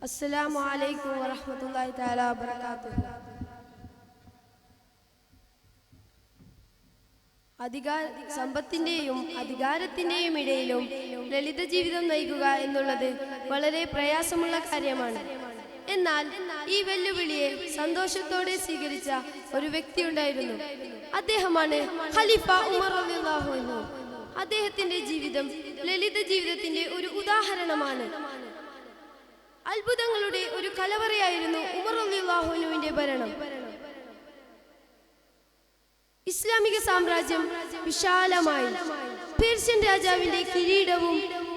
السلام عليكم ورحمة الله تعالى وبركاته. സമ്പത്തിന്റെയും അധികാരത്തിന്റെയും ഇടയിലും ലളിത ജീവിതം നയിക്കുക എന്നുള്ളത് വളരെ പ്രയാസമുള്ള കാര്യമാണ്. എന്നാൽ ഈ വെല്ലുവിളിയെ സന്തോഷത്തോടെ സ്വീകരിച്ച ഒരു വ്യക്തി ഉണ്ടായിരുന്നു. അദ്ദേഹമാണ് ഖലീഫ ഉമർ റളിയല്ലാഹു അൻഹു. അദ്ദേഹത്തിന്റെ ജീവിതം ലളിത ജീവിതത്തിന്റെ ഒരു ഉദാഹരണമാണ്. അത്ഭുതങ്ങളുടെ ഒരു കലവറയായിരുന്നു ഉമർ റളിയല്ലാഹു അൻഹുവിന്റെ ഭരണം. ഇസ്ലാമിക സാമ്രാജ്യം വിശാലമായി. പേർഷ്യൻ രാജാവിന്റെ കിരീടവും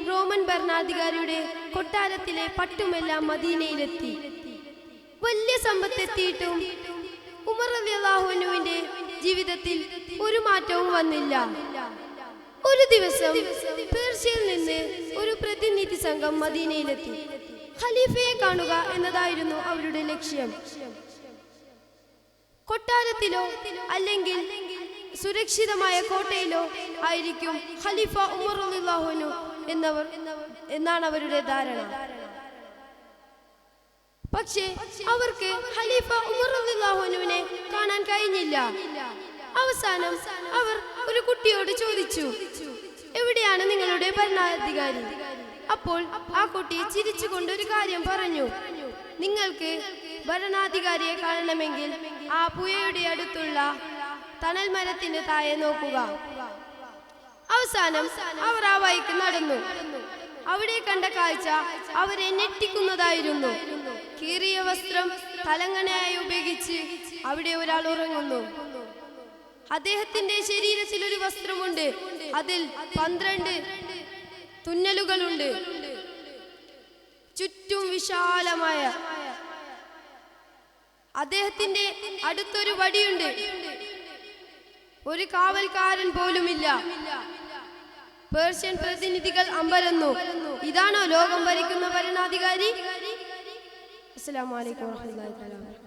റോമൻ ഭരണാധികാരിയുടെ കൊട്ടാരത്തിലെ പട്ടുമെല്ലാം മദീനയിലെത്തി. വലിയ സമ്പത്തെത്തിയിട്ടും ഉമർ റളിയല്ലാഹു അൻഹുവിന്റെ ജീവിതത്തിൽ ഒരു മാറ്റവും വന്നില്ല. ഒരു ദിവസം പേർഷ്യയിൽ നിന്ന് ഒരു പ്രതിനിധി സംഘം മദീനയിലെത്തി. ഖലീഫയെ കാണുക എന്നതായിരുന്നു അവരുടെ ലക്ഷ്യം. കൊട്ടാരത്തിലോ അല്ലെങ്കിൽ സുരക്ഷിതമായ കോട്ടയിലോ ആയിരിക്കും ഖലീഫ ഉമർ റളിയല്ലാഹു അൻഹു എന്നാണ് അവരുടെ ധാരണ. പക്ഷേ അവർക്ക് ഖലീഫ ഉമർ റളിയല്ലാഹു അൻഹുവിനെ കാണാൻ കഴിഞ്ഞില്ല. അവസാനം അവർ ഒരു കുട്ടിയോട് ചോദിച്ചു, എവിടെയാണ് നിങ്ങളുടെ ഭരണാധികാരി? അപ്പോൾ ആ കുട്ടി ചിരിച്ചുകൊണ്ട് ഒരു കാര്യം പറഞ്ഞു, നിങ്ങൾക്ക് ഭരണാധികാരിയെ കാണണമെങ്കിൽ ആ പുഴയുടെ അടുത്തുള്ള തണൽ മരത്തിന് താഴെ നോക്കുക. അവസാനം അവർ ആ വഴിക്ക് നടന്നു. അവിടെ കണ്ട കാഴ്ച അവരെ ഞെട്ടിക്കുന്നതായിരുന്നു. കീറിയ വസ്ത്രം തലങ്ങണയായി ഉപയോഗിച്ച് അവിടെ ഒരാൾ ഉറങ്ങുന്നു. അദ്ദേഹത്തിന്റെ ശരീരത്തിൽ ഒരു വസ്ത്രമുണ്ട്, അതിൽ 12 തുന്നലുകളുണ്ട്. ചുറ്റും വിശാലമായ. അദ്ദേഹത്തിന്റെ അടുത്തൊരു വടിയുണ്ട്. ഒരു കാവൽക്കാരൻ പോലുമില്ല. പേർഷ്യൻ പ്രതിനിധികൾ അമ്പരന്നു. ഇതാണോ ലോകം ഭരിക്കുന്ന ഭരണാധികാരി? അസ്സലാമു അലൈക്കും വറഹ്മത്തുള്ളാഹി വബറകാതുഹു.